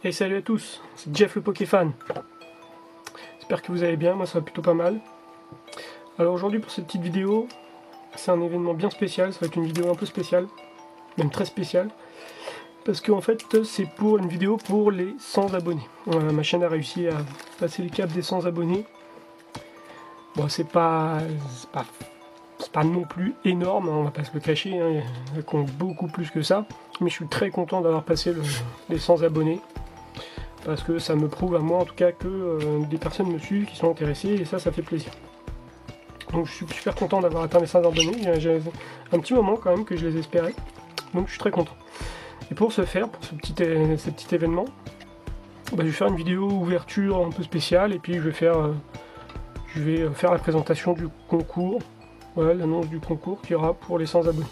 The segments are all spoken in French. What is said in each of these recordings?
Et salut à tous, c'est Jeff le Pokéfan. J'espère que vous allez bien, moi ça va plutôt pas mal. Alors aujourd'hui pour cette petite vidéo, c'est un événement bien spécial, ça va être une vidéo un peu spéciale, même très spéciale. Parce qu'en fait c'est pour une vidéo pour les 100 abonnés. Ma chaîne a réussi à passer le cap des 100 abonnés. Bon c'est pas non plus énorme, on va pas se le cacher, hein, ça compte beaucoup plus que ça. Mais je suis très content d'avoir passé les 100 abonnés. Parce que ça me prouve à moi en tout cas que des personnes me suivent, qui sont intéressées, et ça fait plaisir. Donc je suis super content d'avoir atteint les 100 abonnés, j'ai un petit moment quand même que je les espérais, donc je suis très content. Et pour ce faire, pour ce petit événement, je vais faire une vidéo ouverture un peu spéciale, et puis je vais faire la présentation du concours, voilà l'annonce du concours qu'il y aura pour les 100 abonnés.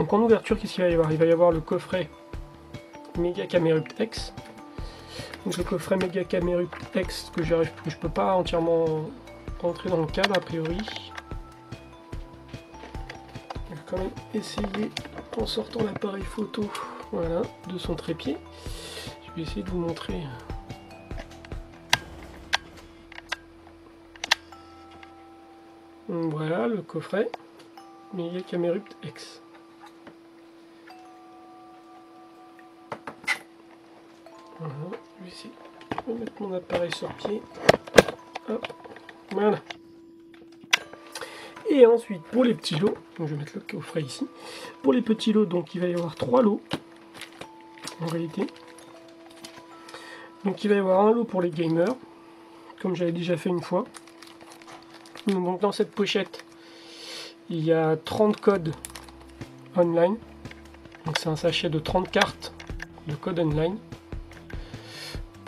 Donc en ouverture, qu'est-ce qu'il va y avoir? Il va y avoir le coffret Mega Camerupt X. Donc le coffret Mega Camerupt X que je peux pas entièrement rentrer dans le cadre a priori. Je vais quand même essayer en sortant l'appareil photo, voilà, de son trépied. Je vais essayer de vous montrer. Donc voilà le coffret Mega Camerupt X. Voilà, je vais essayer de mettre mon appareil sur pied. Hop, voilà. Et ensuite, pour les petits lots, donc je vais mettre le coffret ici. Pour les petits lots, donc il va y avoir 3 lots, en réalité. Donc il va y avoir un lot pour les gamers, comme j'avais déjà fait une fois. Donc dans cette pochette, il y a 30 codes online. Donc c'est un sachet de 30 cartes de code online.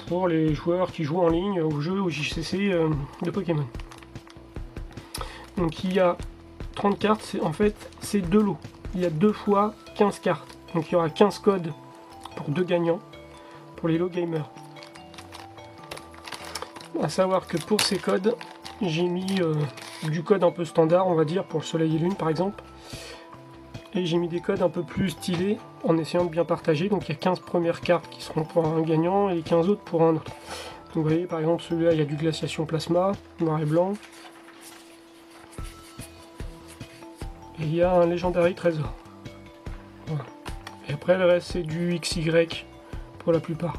Pour les joueurs qui jouent en ligne au jeu, au JCC de Pokémon. Donc il y a 30 cartes, en fait c'est 2 lots. Il y a 2 fois 15 cartes. Donc il y aura 15 codes pour 2 gagnants pour les lots gamers. A savoir que pour ces codes, j'ai mis du code un peu standard, on va dire, pour le soleil et lune par exemple. Et j'ai mis des codes un peu plus stylés en essayant de bien partager. Donc il y a 15 premières cartes qui seront pour un gagnant et 15 autres pour un autre. Donc vous voyez par exemple celui-là il y a du glaciation plasma, noir et blanc. Et il y a un Legendary Trésor. Voilà. Et après le reste c'est du XY pour la plupart.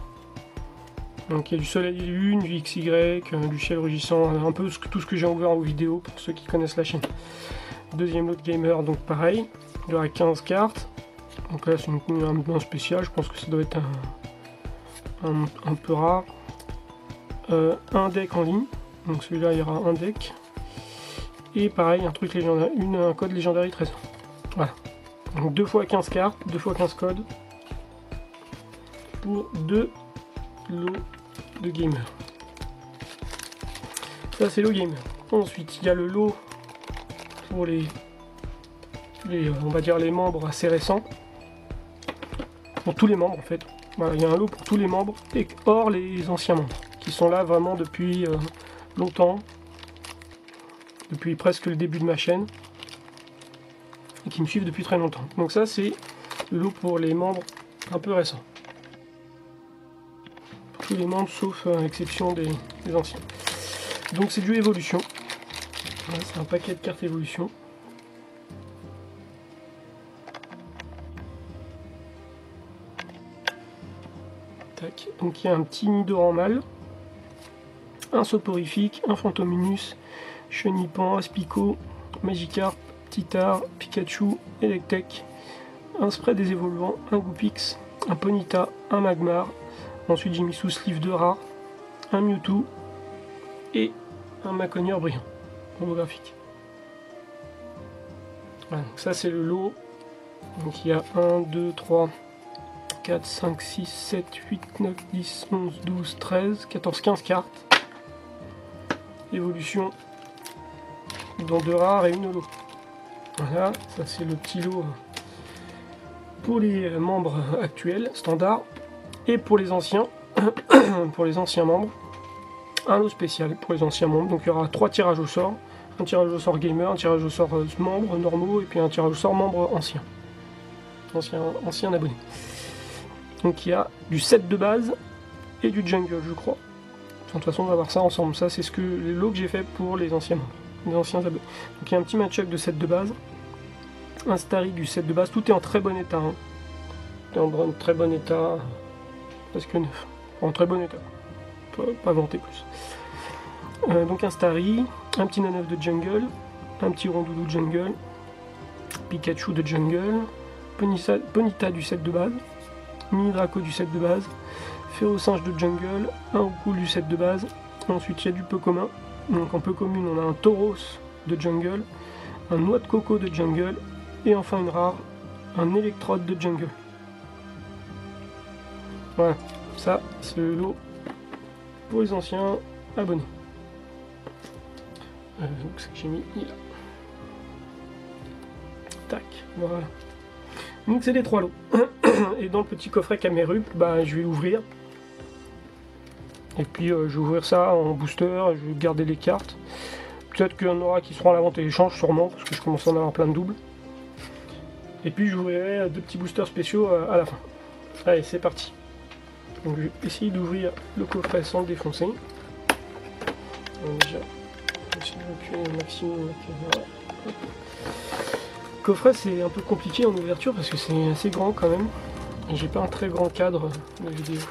Donc il y a du soleil et lune, du XY, du ciel rugissant, un peu tout ce que j'ai ouvert en vidéo pour ceux qui connaissent la chaîne. Deuxième lot de gamer, donc pareil. Il y aura 15 cartes. Donc là c'est un spécial, je pense que ça doit être un peu rare. Un deck en ligne, donc celui-là il y aura un deck. Et pareil, un truc légendaire, un code Legendary Trésor. Voilà. Donc 2 fois 15 cartes, 2 fois 15 codes. Pour 2 lots de gamer. Ça c'est le gamer. Ensuite il y a le lot pour on va dire les membres assez récents, pour tous les membres en fait. Voilà, il y a un lot pour tous les membres, et hors les anciens membres, qui sont là vraiment depuis longtemps, depuis presque le début de ma chaîne, et qui me suivent depuis très longtemps. Donc ça c'est le lot pour les membres un peu récents. Pour tous les membres sauf à l'exception des anciens. Donc c'est du évolution. Voilà, c'est un paquet de cartes évolution. Tac. Donc il y a un petit Nidoran mâle, un soporifique, un Fantominus, Chenipan, Aspico, Magikarp, Titar, Pikachu, Electek, un spray des évoluants, un Goupix, un Ponyta, un Magmar, ensuite j'ai mis sous sleeve de rare, un Mewtwo et un Maconier brillant, holographique. Voilà, donc ça c'est le lot. Donc il y a 1, 2, 3, 4, 5, 6, 7, 8, 9, 10, 11, 12, 13, 14, 15 cartes. Évolution dans 2 rares et une holo. Voilà, ça c'est le petit lot pour les membres actuels, standard. Et pour les anciens, pour les anciens membres, un lot spécial pour les anciens membres. Donc il y aura 3 tirages au sort. Un tirage au sort gamer, un tirage au sort membres normaux et puis un tirage au sort membre ancien. Ancien abonné. Donc il y a du set de base et du jungle, je crois. De toute façon, on va voir ça ensemble. Ça, c'est les lots que j'ai fait pour les anciens abonnés. Donc il y a un petit match-up de set de base. Un Starry du set de base. Tout est en très bon état. Hein. Tout est en très bon état. Presque neuf. En très bon état. Pas vanter plus. Donc un Starry. Un petit Nanov de jungle. Un petit Rondoudou de jungle. Pikachu de jungle. Ponyta du set de base. Mini Draco du set de base. Férocinge de jungle. Un Oukoul du set de base. Ensuite, il y a du peu commun. Donc en peu commune, on a un Tauros de jungle. Un Noix de Coco de jungle. Et enfin une rare, un Électrode de jungle. Voilà, ça c'est le lot pour les anciens abonnés. Donc ce que j'ai mis là. Tac, voilà. Donc c'est les 3 lots. Et dans le petit coffret Camerup, bah, je vais l'ouvrir. Et puis je vais ouvrir ça en booster, je vais garder les cartes. Peut-être qu'il y en aura qui seront à la vente et l'échange, sûrement, parce que je commence à en avoir plein de doubles. Et puis j'ouvrirai 2 petits boosters spéciaux à la fin. Allez, c'est parti. Donc je vais essayer d'ouvrir le coffret sans le défoncer. Donc déjà, je vais essayer de reculer au maximum la caméra. Le coffret, c'est un peu compliqué en ouverture parce que c'est assez grand quand même. Et j'ai pas un très grand cadre de vidéo.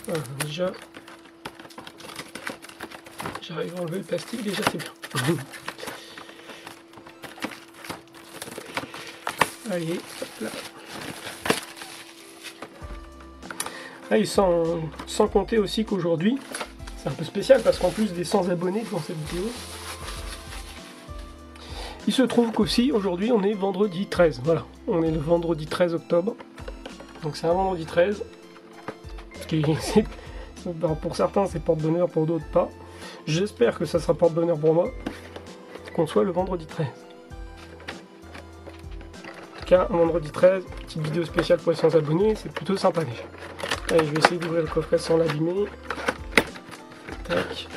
Voilà, déjà, j'arrive à enlever le plastique, déjà c'est bien. Allez, hop là. Ah, et sans compter aussi qu'aujourd'hui, c'est un peu spécial parce qu'en plus des 100 abonnés dans cette vidéo, il se trouve qu'aussi aujourd'hui on est vendredi 13. Voilà, on est le vendredi 13 octobre. Donc c'est un vendredi 13. Pour certains c'est porte-bonheur, pour d'autres pas. J'espère que ça sera porte-bonheur pour moi, qu'on soit le vendredi 13. En tout cas, un vendredi 13, petite vidéo spéciale pour les 100 abonnés, c'est plutôt sympa déjà. Allez, je vais essayer d'ouvrir le coffret sans l'abîmer. Tac.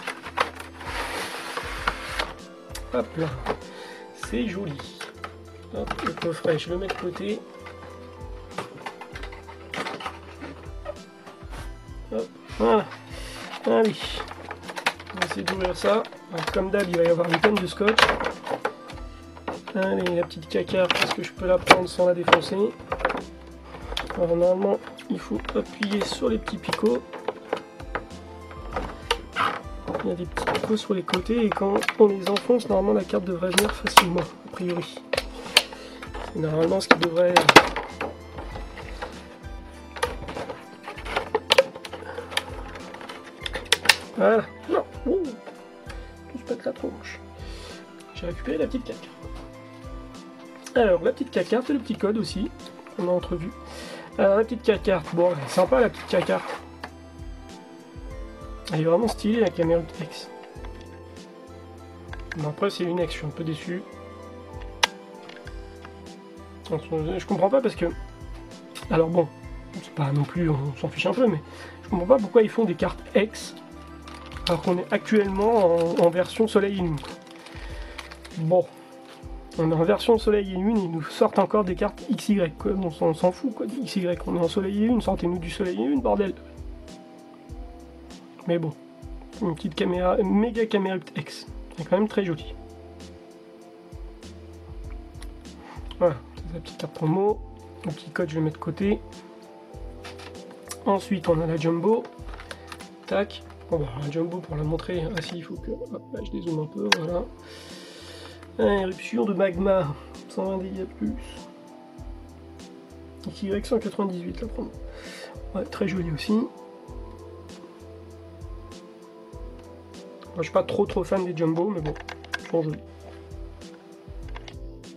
Hop là. C'est joli. Hop, le coffret, je le mets de côté. Hop, voilà. Allez. On va essayer d'ouvrir ça. Alors, comme d'hab, il va y avoir une tonne de scotch. Allez, la petite caca, est-ce que je peux la prendre sans la défoncer? Alors, normalement, il faut appuyer sur les petits picots. Il y a des petits picots sur les côtés et quand on les enfonce, normalement la carte devrait venir facilement, a priori. C'est normalement ce qui devrait... Voilà. Non. Ouh. Tout se pète la tronche. J'ai récupéré la petite carte. Alors, la petite carte et le petit code aussi, on a entrevu. Alors, la petite carte, bon, elle est sympa la petite carte. Elle est vraiment stylée la caméra X. Bon, après, c'est une X, je suis un peu déçu. Je comprends pas parce que. Alors, bon, c'est pas non plus, on s'en fiche un peu, mais je comprends pas pourquoi ils font des cartes X alors qu'on est actuellement en version Soleil et Lune. Bon. On est en version Soleil et Lune, ils nous sortent encore des cartes XY, quoi. On s'en fout, quoi, XY. On est en Soleil et Lune, sortez-nous du Soleil et Lune, bordel. Mais bon, une petite caméra, méga caméra X. Elle est quand même très jolie. Voilà, c'est sa petite carte promo. Le petit code, je vais le mettre de côté. Ensuite, on a la Jumbo. Tac. Bon, bah, la Jumbo, pour la montrer, ah si, il faut que... Hop, là, je dézoome un peu, voilà. Éruption de magma, 120 dégâts plus. XY 198 la promo. Ouais, très joli aussi. Moi, je suis pas trop fan des Jumbo, mais bon, ils sont jolis.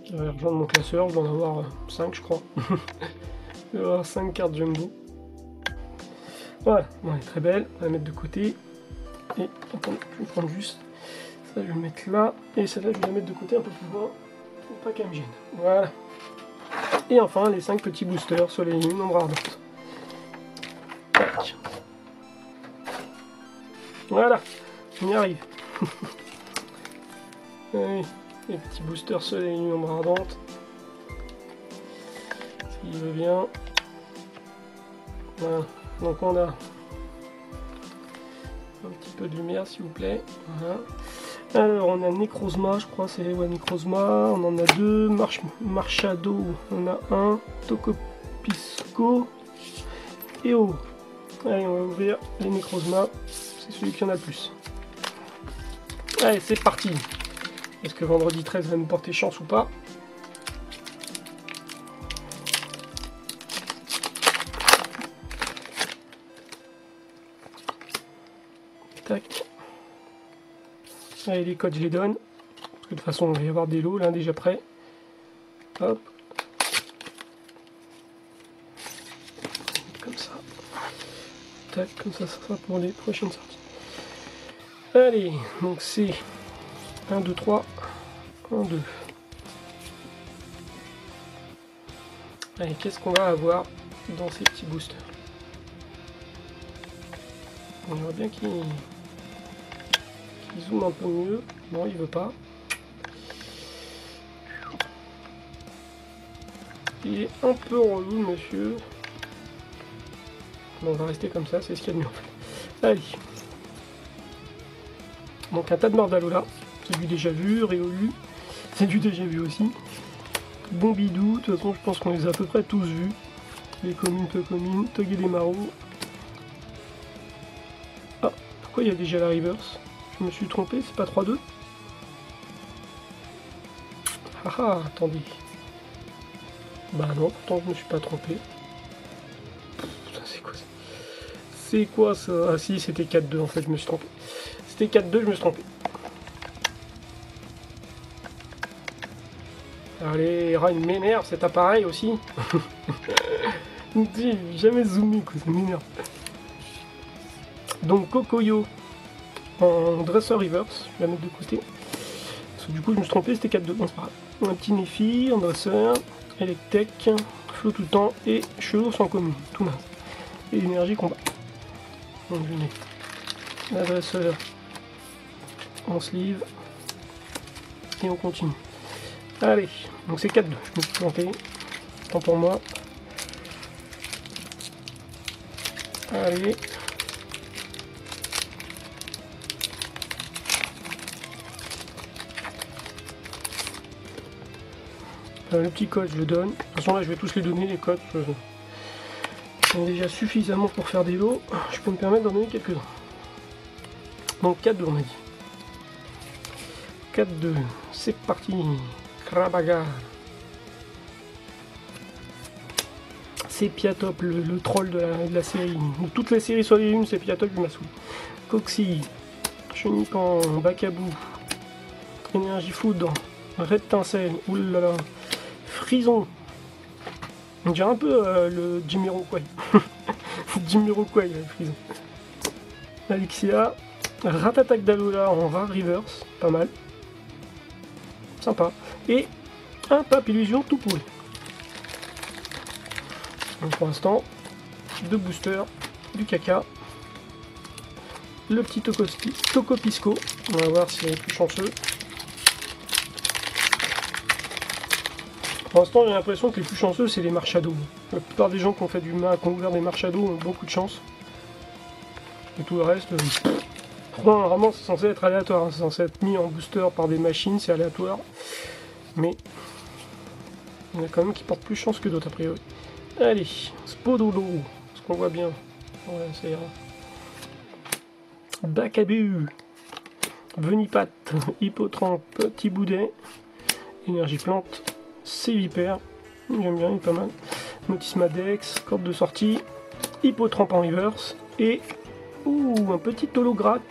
Je vais rejoindre mon classeur, je dois en avoir 5 je crois. Je vais avoir 5 cartes Jumbo. Voilà, bon, elle est très belle, on va la mettre de côté. Et attendez, je vais prendre juste... Ça, je vais le mettre là, et celle-là, je vais la mettre de côté un peu plus loin, pour pas qu'elle me gêne. Voilà. Et enfin, les 5 petits boosters Soleil et Lune, ombre ardente. Tac. Voilà, on y arrive. Allez, les petits boosters soleil et ombre ardente. S'il veut bien. Voilà, donc on a un petit peu de lumière s'il vous plaît. Voilà. Alors on a Necrozma, je crois c'est Necrozma, on en a deux, Marshado, on a un, Tokopisco et O. Allez, on va ouvrir les Necrozma, c'est celui qui en a le plus. Allez, c'est parti. Est-ce que vendredi 13 va nous porter chance ou pas? Tac. Allez, les codes je les donne. Parce que de toute façon, il va y avoir des lots là déjà prêts. Hop. Comme ça. Tac, comme ça sera pour les prochaines sorties. Allez, donc c'est 1, 2, 3, 1, 2. Allez, qu'est-ce qu'on va avoir dans ces petits boosters? On voit bien qu'il zoome un peu mieux. Non, il veut pas. Il est un peu relou, monsieur. Bon, on va rester comme ça, c'est ce qu'il y a de mieux en fait. Allez. Donc un tas de Mordalola, c'est du déjà vu, Réolu, c'est du déjà vu aussi. Bombidou, de toute façon je pense qu'on les a à peu près tous vus. Les communes, peu communes, Togedemaru. Ah, pourquoi il y a déjà la reverse? Je me suis trompé, c'est pas 3-2? Ah ah, attendez. Bah non, pourtant je me suis pas trompé. Putain, c'est quoi ça? C'est quoi ça? Ah si, c'était 4-2 en fait, je me suis trompé. C'était 4-2, je me suis trompé. Allez, Ryan m'énerve cet appareil aussi. J'ai jamais zoomé, quoi, ça m'énerve. Donc Kokoyo en Dresser Reverse, je vais la mettre de côté. Parce que du coup, je me suis trompé, c'était 4-2, bon, c'est pas grave. Un petit Nephi en Dresser, Electek, Flot tout le temps et Chevaux sans commune, tout naze. Et énergie combat. Donc je mets la Dresser en sleeve et on continue. Allez, donc c'est 4-2, je me suis planté, tant pour moi. Allez. Le petit code je le donne, de toute façon là je vais tous les donner les codes, sont déjà suffisamment pour faire des lots, je peux me permettre d'en donner quelques-uns. Donc 4-2 on a dit. 4-2, c'est parti. Krabagar. C'est Piatop, le troll de la série. De toutes les séries sur les lunes, c'est Piatop qui m'a saoulé. Coxy, Chenipan, Bakabou, Énergie Foudre, Red Tincelle, oulala, Frison. On dirait un peu le Jimiroquai. Jimiroquai, le Frison. Alexia, Ratatak d'Alola en rare reverse, pas mal. Sympa. Et un Pape Illusion tout pourri. Donc pour l'instant, deux boosters, du caca, le petit Tokopisco, on va voir s'il est plus chanceux. Pour l'instant, j'ai l'impression que les plus chanceux, c'est les Marshado. La plupart des gens qui ont fait du qui ont ouvert des Marshado ont beaucoup de chance. Et tout le reste, vraiment, c'est censé être aléatoire. Hein. C'est censé être mis en booster par des machines, c'est aléatoire. Mais il y en a quand même qui portent plus chance que d'autres, a priori. Allez, Spodolo, ce qu'on voit bien. Ouais, ça ira. Bakabu, Venipat, Hippotrampe, Petit Boudet, Énergie Plante, C-Vipère, j'aime bien, il est pas mal. Motisma Dex, corde de sortie, Hippotrampe en reverse, et un petit holographe,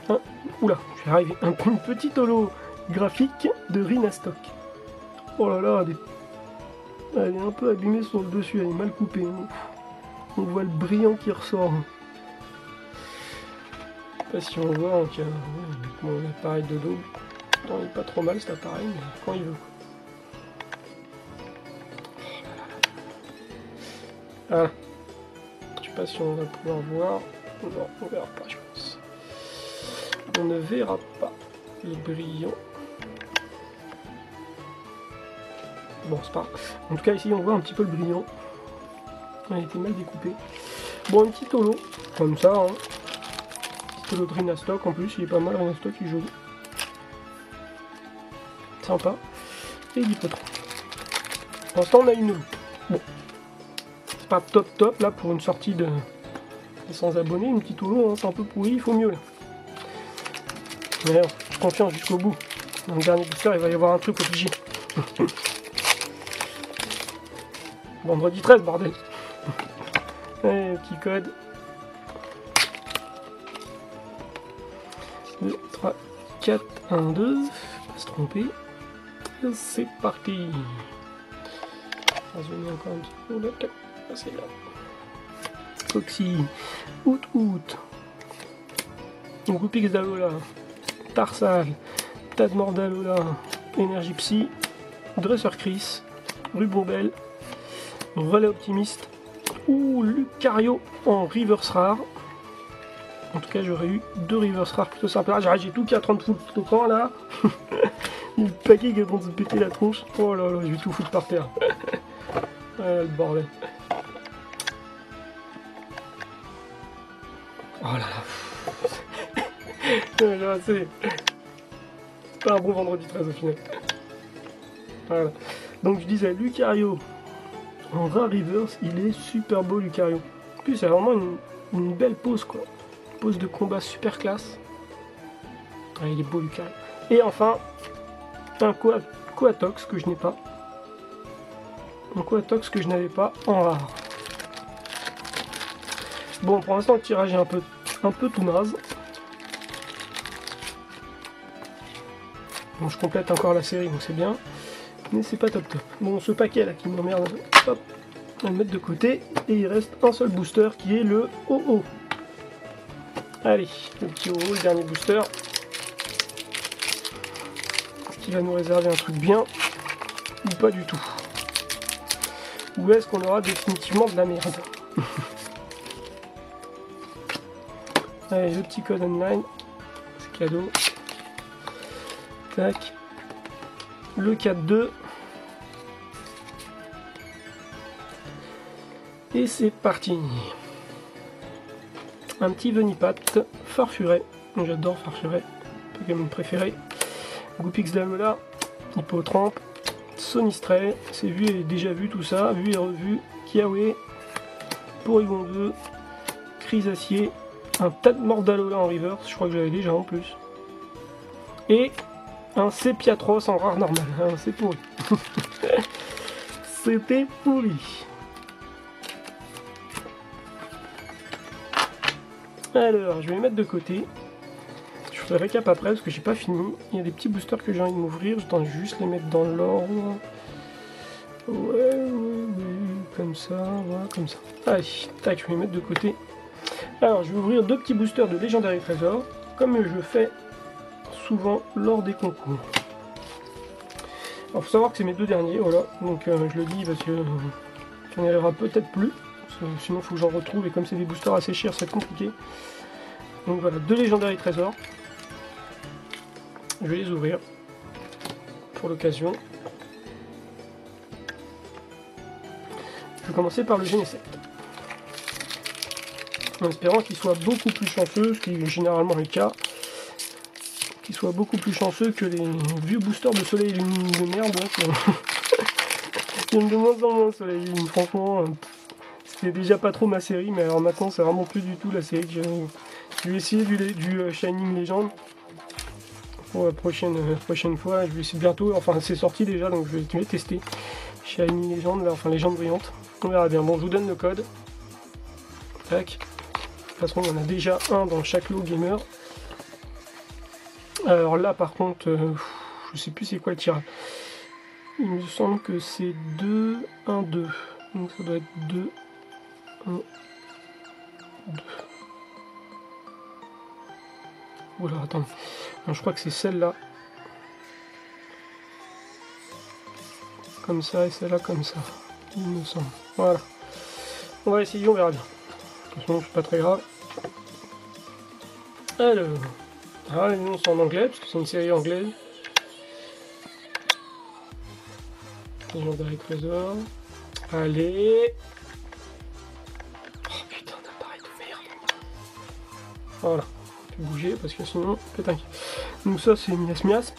oula, je vais arriver, un petit holographique de Rinastock. Oh là là, elle est un peu abîmée sur le dessus, elle est mal coupée. On voit le brillant qui ressort. Je sais pas si on voit avec mon appareil de dos. Non, il est pas trop mal cet appareil, mais quand il veut. Ah, je sais pas si on va pouvoir voir. Non, on verra pas, je pense. on ne verra pas le brillant. Bon, c'est pas grave. En tout cas, ici, on voit un petit peu le brillant. Il a été mal découpé. Bon, un petit holo, comme ça. Hein. Petit holo de Rhinastock, en plus, il est pas mal, Rhinastock, il est joli. Sympa. Et l'hippotron. Pour l'instant, on a une holo. Bon. C'est pas top là pour une sortie de 100 abonnés, une petite holo, hein, c'est un peu pourri, il faut mieux là. Mais alors, confiance jusqu'au bout. Dans le dernier booster, il va y avoir un truc obligé. Vendredi 13, bordel. Allez, petit code. 2, 3, 4, 1, 2. Pas se tromper. C'est parti. On va zoomer encore un petit peu là. Ah, c'est là. Foxy. Out. Goupix d'Alola. Tarsal. Tadmor d'Alola. Énergie Psy. Dresseur Chris. Rubobel. Relais Optimiste. Ou Lucario en reverse rare. En tout cas, j'aurais eu 2 reverse rares plutôt sympas. J'ai tout qui est en train de foutre au camp là. Le paquet qui est en train de se péter la tronche. Oh là là, je vais tout foutre par terre. Le bordel. Oh là là. C'est pas un bon vendredi 13 au final. Voilà. Donc je disais, Lucario. En rare reverse, il est super beau Lucario. En plus, c'est vraiment une belle pose quoi. Pose de combat super classe. Ah, il est beau Lucario. Et enfin, un Coatox que je n'ai pas. Un Coatox que je n'avais pas en rare. Bon, pour l'instant, le tirage est un peu tout naze. Bon, je complète encore la série, donc c'est bien. Mais c'est pas top. Bon, ce paquet là qui m'emmerde, hop, on va le mettre de côté. Et il reste un seul booster qui est le OO. Allez, le petit OO, le dernier booster. Est-ce qu'il va nous réserver un truc bien ou pas du tout? Ou est-ce qu'on aura définitivement de la merde? Allez, le petit code online, c'est cadeau. Tac. Le 4-2. Et c'est parti. Un petit Venipat, Farfuret. J'adore Farfuret, Pokémon préféré. Goupix d'Alola, Hippotrampe, Sonistray, c'est vu et déjà vu tout ça, vu et revu, Kiawe, Porygon 2, Chrysacier, un Tadmor d'Alola en reverse, je crois que j'avais déjà en plus. Et un Sepiatros en rare normal, hein, c'est pourri. C'était pourri. Alors, je vais les mettre de côté. Je ferai récap après parce que j'ai pas fini. Il y a des petits boosters que j'ai envie de m'ouvrir. Je dois juste les mettre dans l'ordre. Ouais, comme ça, voilà, comme ça. Allez, tac, je vais les mettre de côté. Alors, je vais ouvrir 2 petits boosters de Legendary Trésor, comme je fais souvent lors des concours. Alors, faut savoir que c'est mes 2 derniers, voilà. Donc, je le dis parce que ça n'y arrivera peut-être plus. Sinon, il faut que j'en retrouve. Et comme c'est des boosters assez chers, c'est compliqué. Donc voilà, 2 Legendary Trésor. Je vais les ouvrir pour l'occasion. Je vais commencer par le Genesect. En espérant qu'il soit beaucoup plus chanceux, ce qui est généralement le cas. Qu'il soit beaucoup plus chanceux que les vieux boosters de soleil lumineux de merde. Il y en a de moins en moins soleil lumineux, franchement. C'était déjà pas trop ma série, mais alors maintenant c'est vraiment plus du tout la série que j'ai. Je vais essayer du Shining Legend. Pour la prochaine fois, je vais essayer bientôt, enfin c'est sorti déjà, donc je vais tester. Shining Legend, là, enfin Légende brillante. On verra bien. Bon, je vous donne le code. Tac. De toute façon, il y en a déjà un dans chaque lot gamer. Alors là, par contre, je sais plus c'est quoi le tirage. Il me semble que c'est 2, 1, 2. Donc ça doit être 2, 1, 2. Oula, attends. Non, je crois que c'est celle-là. Comme ça et celle-là comme ça. Il me semble. Voilà. On va essayer, on verra bien. De toute façon, c'est pas très grave. Alors, Ah, les noms sont en anglais, parce que c'est une série anglaise. Légendaire Trésor. Allez. Oh putain d'appareil de merde. Voilà. Je vais bouger parce que sinon, pétanque. Donc ça c'est Mias Mias.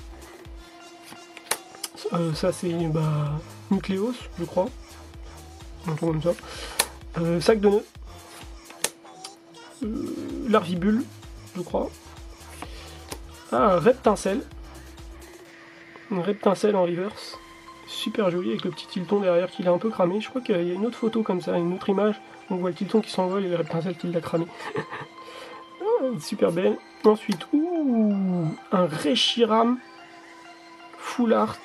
Ça c'est Nucléos, je crois. Un truc comme ça. Sac de nœuds. Larvibule, je crois. Ah, Reptincelle. Une Reptincelle en reverse. Super joli avec le petit Tilton derrière qui l'a un peu cramé. Je crois qu'il y a une autre photo comme ça, une autre image. On voit le Tilton qui s'envole et le Reptincelle qui l'a cramé. Super belle. Ensuite, un Reshiram Full Art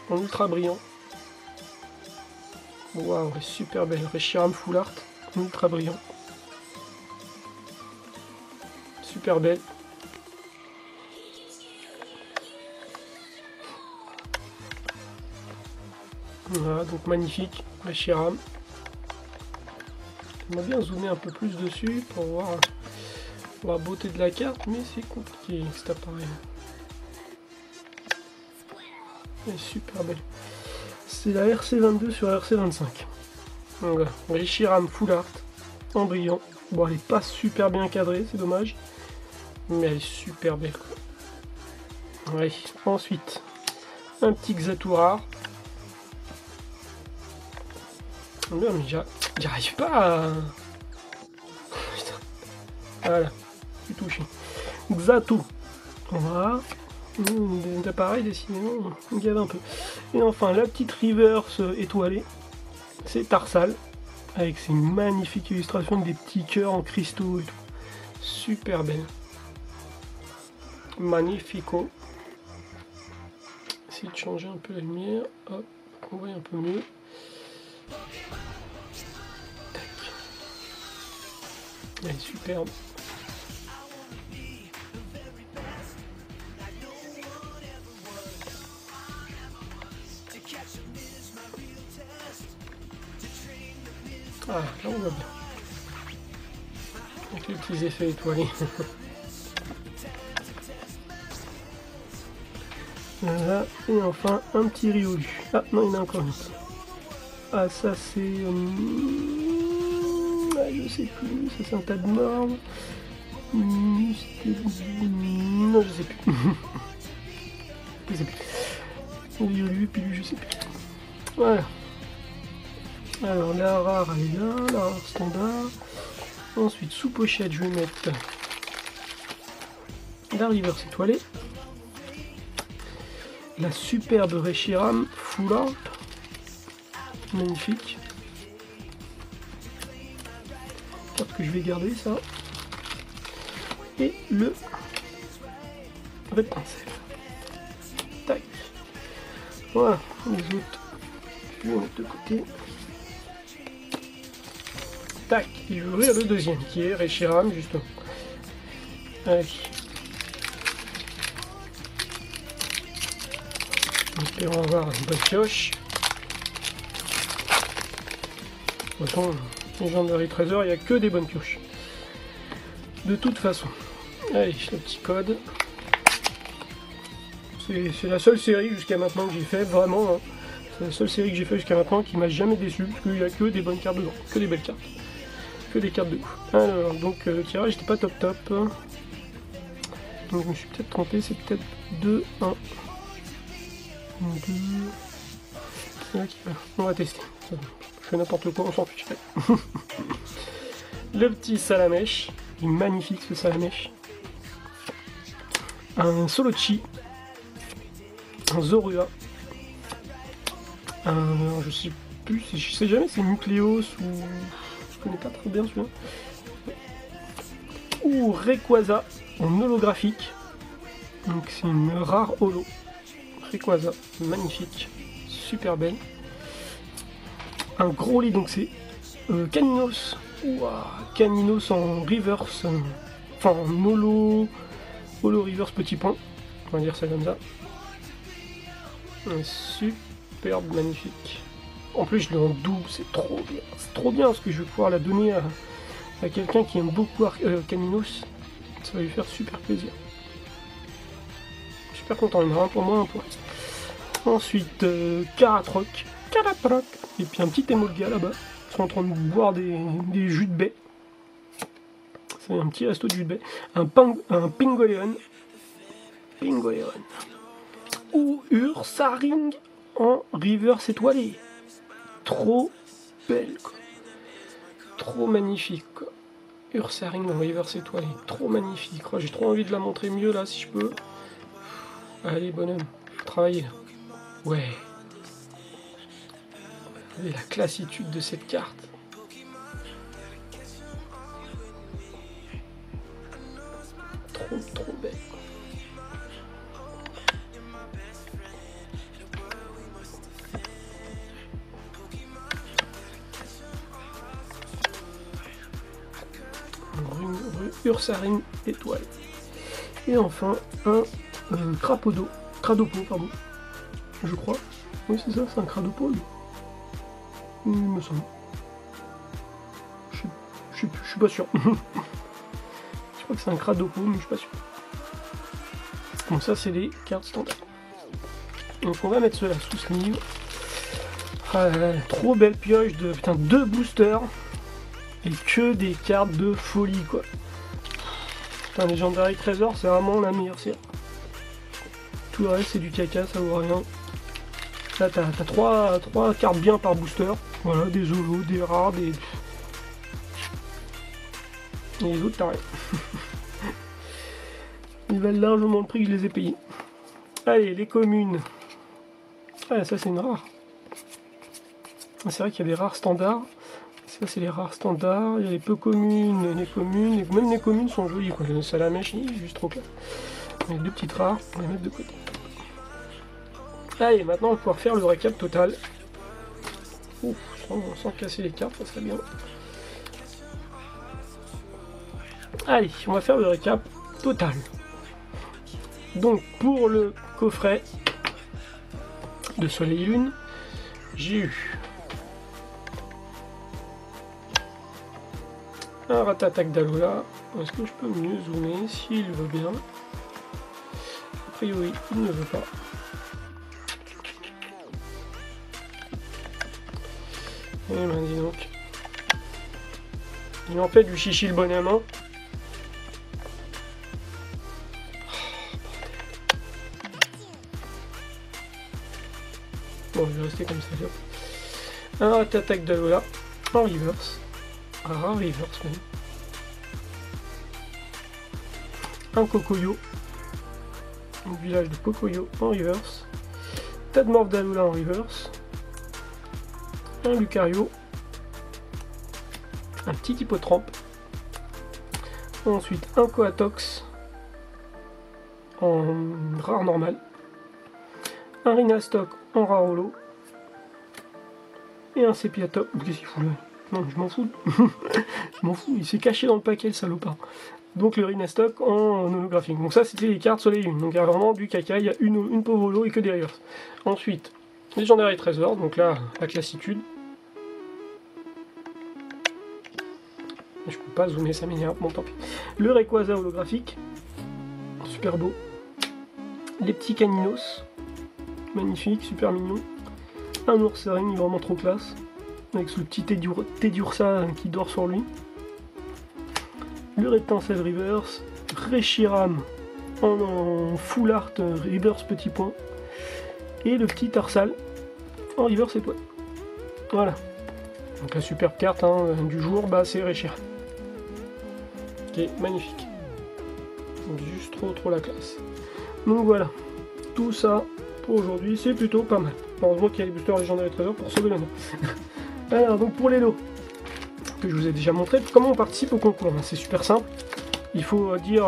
en ultra brillant. Waouh, super belle. Reshiram Full Art en ultra brillant. Super belle. Voilà, donc magnifique, Reshiram. J'aimerais bien zoomer un peu plus dessus pour voir la beauté de la carte, mais c'est compliqué avec cet appareil. Elle est super belle. C'est la RC22 sur RC25. Donc voilà, Reshiram Full Art en brillant. Bon, elle est pas super bien cadrée, c'est dommage, mais elle est super belle. Ouais. Ensuite, un petit Xatu rare. Non, mais j'arrive pas à... Putain. Voilà, je suis touché. Xatu. Voilà. Des appareils décidément, on gave un peu. Et enfin, la petite reverse étoilée, c'est Tarsal, avec ses magnifiques illustrations avec des petits cœurs en cristaux et tout. Super belle. Magnifico. Essayer de changer un peu la lumière, hop, on voit un peu mieux. Tac. Elle est superbe. Ah, là on voit bien. Avec les petits effets étoilés. Voilà, et enfin un petit Riolu. Ah non, il y en a encore une. Ah, ça c'est... ah, je sais plus, ça c'est un tas de marbre. Non, je sais plus. Je sais plus. Riolu, puis lui, je sais plus. Voilà. Alors la rare elle est là, la rare standard. Ensuite sous pochette je vais mettre la reverse étoilée. La superbe Reshiram Full Art. Magnifique. Carte que je vais garder ça. Et le Reptincelle. Tac. Voilà, les autres. Je vais les mettre de côté. Tac, et je vais ouvrir le deuxième qui est Reshiram justement. Allez. Espérons avoir une bonne pioche. De toute façon, Legendary Trésor, il n'y a que des bonnes pioches. De toute façon. Allez, le petit code. C'est la seule série jusqu'à maintenant que j'ai fait, vraiment. Hein. C'est la seule série que j'ai fait jusqu'à maintenant qui m'a jamais déçu, parce qu'il n'y a que des bonnes cartes dedans, que des belles cartes. Que des cartes de ouf. Alors, donc le tirage n'était pas top top. Donc je me suis peut-être trompé, c'est peut-être 2, 1. 2. C'est là qui va. On va tester. Je fais n'importe quoi, on s'en fiche. Le petit Salamèche. Il est magnifique ce Salamèche. Un Solochi. Un Zorua. Je sais plus, je sais jamais si c'est Nucléos ou... Je connais pas très bien celui-là. Ou Rayquaza en holographique. Donc c'est une rare holo. Rayquaza, magnifique, super belle. Un gros lit, donc c'est Caninos. Ouah, Caninos en reverse. Enfin en holo reverse petit point. On va dire ça comme ça. Un superbe, magnifique. En plus, je l'ai en double, c'est trop bien. C'est trop bien parce que je vais pouvoir la donner à quelqu'un qui aime beaucoup Caninos. Ça va lui faire super plaisir. Super content, il y en aura un pour moi, un pour elle. Ensuite, Karatroc. Et puis un petit Emolga là-bas. Ils sont en train de boire des jus de baie. C'est un petit resto de jus de baie. Un Pingoleon. Ou Ursaring en reverse étoilé. Trop belle, quoi. Trop magnifique, quoi. Ursaring en reverse étoilé. Trop magnifique. Oh, j'ai trop envie de la montrer mieux là, si je peux. Allez, bonhomme. Faut travailler. Ouais. Regardez la classitude de cette carte. Trop belle. Ursaring étoile. Et enfin un Cradopo, pardon. Je crois. Oui, c'est ça, c'est un Cradopo. Il me semble. Je suis pas sûr. Je crois que c'est un Cradopo, mais je suis pas sûr. Donc ça, c'est les cartes standards. Donc on va mettre cela sous ce livre. Ah là là, trop belle pioche de putain 2 boosters. Et que des cartes de folie, quoi. Putain, Legendary Trésor, c'est vraiment la meilleure série. Tout le reste, c'est du caca, ça vaut rien. Là, t'as 3 cartes bien par booster. Voilà, des holos, des rares, des... Et les autres, t'as rien. Ils valent largement le prix que je les ai payés. Allez, les communes. Ah, ça, c'est une rare. C'est vrai qu'il y a des rares standards. Ça, c'est les rares standards. Il y a les peu communes, les communes. Même les communes sont jolies, quoi. Le salamèche, il est juste trop clair. Les 2 petites rares, on va les mettre de côté. Allez, maintenant on va pouvoir faire le récap total. Ouf, sans casser les cartes, ça serait bien. Allez, on va faire le récap total. Donc pour le coffret de Soleil et Lune, j'ai eu un Ratatak d'Alola. Est-ce que je peux mieux zoomer s'il veut bien? A priori, il ne veut pas. Eh ben dis donc. Il en fait du chichi le bonhomme, hein. Bon, je vais rester comme ça. Hop. Un Ratatak d'Alola en reverse. Un reverse même. Un Kokoyo. Un village de Kokoyo en reverse. Tadmorph d'Alola en reverse. Un Lucario. Un petit Hippotrampe. Ensuite un Coatox en rare normal. Un Rhinastock en rare holo. Et un Sepiatop. Qu'est-ce qu'il fout là? Non, je m'en fous. Je m'en fous, il s'est caché dans le paquet, le salopard. Donc le Rhinastock en holographique. Donc ça, c'était les cartes Soleil 1. Donc il y a vraiment du caca, il y a une pauvre holo et que des reverse. Ensuite, Legendary Trésor. Donc là, la classitude. Je peux pas zoomer, ça m'énerve, bon tant pis. Le Rayquaza holographique, super beau. Les petits Caninos, magnifique, super mignon. Un Ursaring, vraiment trop classe, avec ce petit Teddiursa qui dort sur lui. Le Rétincelle reverse, Reshiram en full art reverse petit point. Et le petit Tarsal en reverse étoile. Voilà. Donc la superbe carte du jour, bah, c'est Reshiram. Qui est magnifique. Donc juste trop la classe. Donc voilà, tout ça pour aujourd'hui, c'est plutôt pas mal. Heureusement qu'il y a les boosters légendaires et trésors pour sauver l'honneur. Alors donc pour les lots, que je vous ai déjà montré, comment on participe au concours, c'est super simple. Il faut dire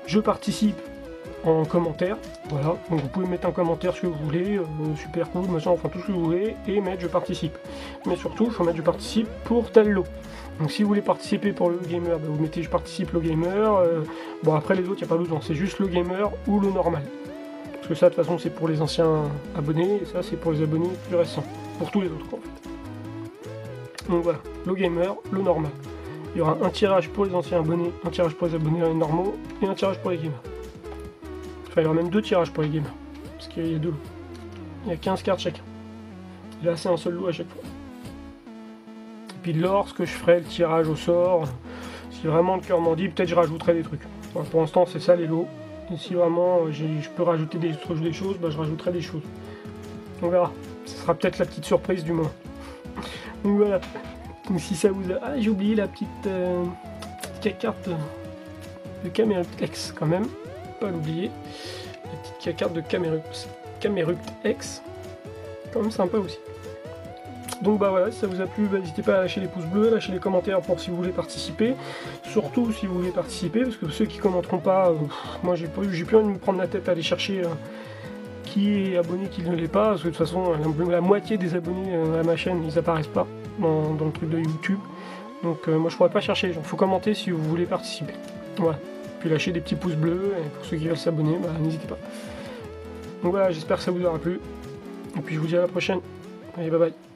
je participe en commentaire. Voilà, donc vous pouvez mettre un commentaire ce que vous voulez, super cool, machin, enfin tout ce que vous voulez, et mettre je participe. Mais surtout, il faut mettre je participe pour tel lot. Donc si vous voulez participer pour le gamer, ben vous mettez je participe le gamer. Bon après les autres, il n'y a pas besoin, c'est juste le gamer ou le normal. Parce que ça de toute façon c'est pour les anciens abonnés, et ça c'est pour les abonnés plus récents. Pour tous les autres en fait. Donc voilà, le gamer, le normal. Il y aura un tirage pour les anciens abonnés, un tirage pour les abonnés normaux et un tirage pour les gamers. Enfin, il y aura même 2 tirages pour les gamers. Parce qu'il y a 2 lots. Il y a 15 cartes chacun. Et là, c'est un seul lot à chaque fois. Et puis lorsque je ferai le tirage au sort, si vraiment le cœur m'en dit, peut-être je rajouterai des trucs. Enfin, pour l'instant, c'est ça les lots. Et si vraiment je peux rajouter des choses, bah, je rajouterai des choses. On verra. Ce sera peut-être la petite surprise du moment. Donc voilà. Donc si ça vous a... Ah, j'ai oublié la petite carte de Camerupt X quand même. Pas l'oublier. La petite carte de Camerupt X. Quand même sympa aussi. Donc bah voilà, si ça vous a plu, bah, n'hésitez pas à lâcher les pouces bleus, lâcher les commentaires pour si vous voulez participer. Surtout si vous voulez participer, parce que ceux qui commenteront pas, moi j'ai plus envie de me prendre la tête à aller chercher qui est abonné, qui ne l'est pas, parce que de toute façon la moitié des abonnés à ma chaîne, ils apparaissent pas dans le truc de YouTube. Donc moi je pourrais pas chercher les gens, faut commenter si vous voulez participer. Voilà. Puis lâcher des petits pouces bleus, et pour ceux qui veulent s'abonner, bah, n'hésitez pas. Donc voilà, j'espère que ça vous aura plu. Et puis je vous dis à la prochaine. Allez, bye bye.